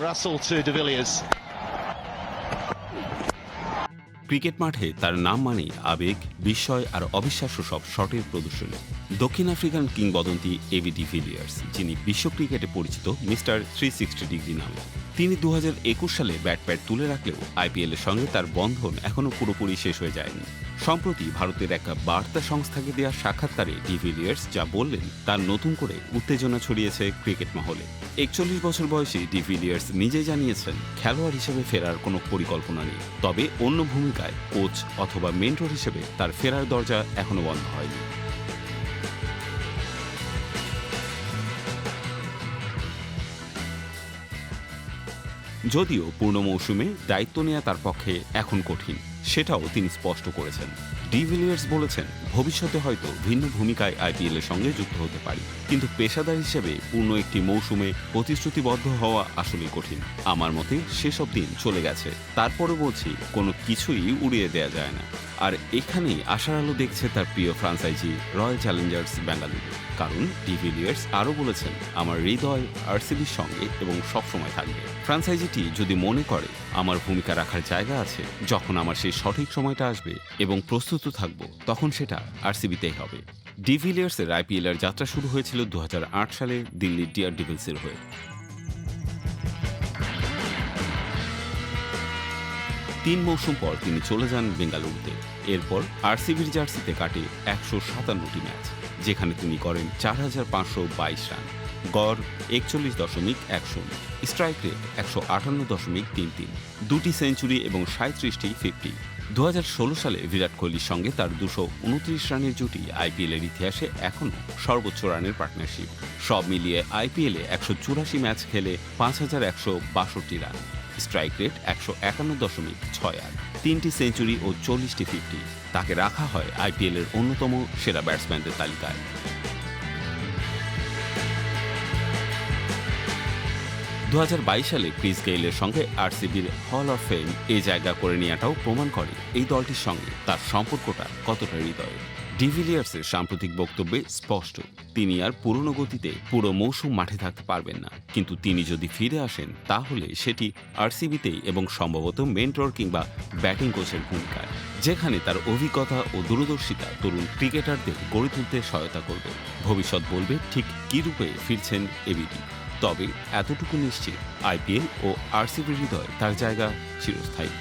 Russell to De Villiers. Cricket মাঠে তার নাম মানেই আবেগ, বিস্ময় আর অবিশ্বাস্য সব শটের প্রদর্শনী। দক্ষিণ আফ্রিকান কিংবদন্তি এবি ডিভিলিয়ার্স, যিনি বিশ্ব ক্রিকেটে পরিচিত মিস্টার 360 ডিগ্রি নামে। তিনি 2021 সালে ব্যাট তুলে রাখলেও আইপিএলের সঙ্গে তার বন্ধন এখনও পুরোপুরি শেষ হয়ে যায়নি। সম্প্রতি ভারতের এক বার্তা সংস্থাকে দেওয়া সাক্ষাৎকারে ডিভিলিয়ার্স যা বললেন তার নতুন করে উত্তেজনা ছড়িয়েছে ক্রিকেট মহলে। 41 বছর বয়সী ডিভিলিয়ার্স নিজেই জানিয়েছেন খেলোয়াড় হিসেবে ফেরার কোনো পরিকল্পনা নেই, তবে অন্য ভূমিকায় কোচ অথবা মেন্টর হিসেবে তার ফেরার দরজা এখনো বন্ধ হয়নি। যদিও পূর্ণ মৌসুমে দায়িত্ব নেওয়া তার পক্ষে এখন কঠিন, সেটাও তিনি স্পষ্ট করেছেন। ডিভিলিয়ার্স বলেছেন, ভবিষ্যতে হয়তো ভিন্ন ভূমিকায় আইপিএলের সঙ্গে যুক্ত হতে পারি, কিন্তু পেশাদার হিসেবে পূর্ণ একটি মৌসুমে প্রতিশ্রুতিবদ্ধ হওয়া আসলেই কঠিন। আমার মতে সেসব দিন চলে গেছে। তারপরে বলছি, কোনো কিছুই উড়িয়ে দেয়া যায় না। আর এখানেই আশার আলো দেখছে তার প্রিয় ফ্রাঞ্চাইজি রয়্যাল চ্যালেঞ্জার্স বেঙ্গালুরু। কারণ ডিভিলিয়ার্স আরও বলেছেন, আমার হৃদয় আরসিবির সঙ্গে এবং সবসময় থাকবে। ফ্রাঞ্চাইজিটি যদি মনে করে আমার ভূমিকা রাখার জায়গা আছে, যখন আমার সেই সঠিক সময়টা আসবে এবং প্রস্তুত থাকব, তখন সেটা আরসিবিতেই হবে। ডিভিলিয়ার্সের আইপিএলের যাত্রা শুরু হয়েছিল 2008 সালে দিল্লির ডিয়ার ডেভিলসের হয়ে। 3 মৌসুম পর তিনি চলে যান বেঙ্গালুরুতে। এরপর আরসিবির জার্সিতে কাটে 157টি ম্যাচ, যেখানে তিনি করেন 4522 রান, গড় 41.10, স্ট্রাইক রেট 158.33, 2টি সেঞ্চুরি এবং 37টি 50। 2016 সালে বিরাট কোহলির সঙ্গে তার 229 রানের জুটি আইপিএলের ইতিহাসে এখনও সর্বোচ্চ রানের পার্টনারশিপ। সব মিলিয়ে আইপিএলে 184 ম্যাচ খেলে 5162 রান, স্ট্রাইক রেট 151.68, 3টি সেঞ্চুরি ও 40টি 50। তাকে রাখা হয় আইপিএলের অন্যতম সেরা ব্যাটসম্যানদের তালিকায়। 2022 সালে ক্রিস গেইলের সঙ্গে আরসিবির হল অফ ফেম এই জায়গা করে নেওয়াটাও প্রমাণ করে এই দলটির সঙ্গে তার সম্পর্কটা কতটা হৃদয়ের। ডিভিলিয়ার্সের সাম্প্রতিক বক্তব্যে স্পষ্ট, তিনি আর পুরনো গতিতে পুরো মৌসুম মাঠে থাকতে পারবেন না, কিন্তু তিনি যদি ফিরে আসেন তাহলে সেটি আরসিবিতেই এবং সম্ভবত মেন্টর কিংবা ব্যাটিং কোচের ভূমিকায়, যেখানে তার অভিজ্ঞতা ও দূরদর্শিতা তরুণ ক্রিকেটারদের গড়ে তুলতে সহায়তা করবে। ভবিষ্যৎ বলবে ঠিক কী রূপে ফিরছেন এবিডি। তবে এতটুকু নিশ্চিত, আইপিএল ও আরসিবির হৃদয় তার জায়গা চিরস্থায়ী।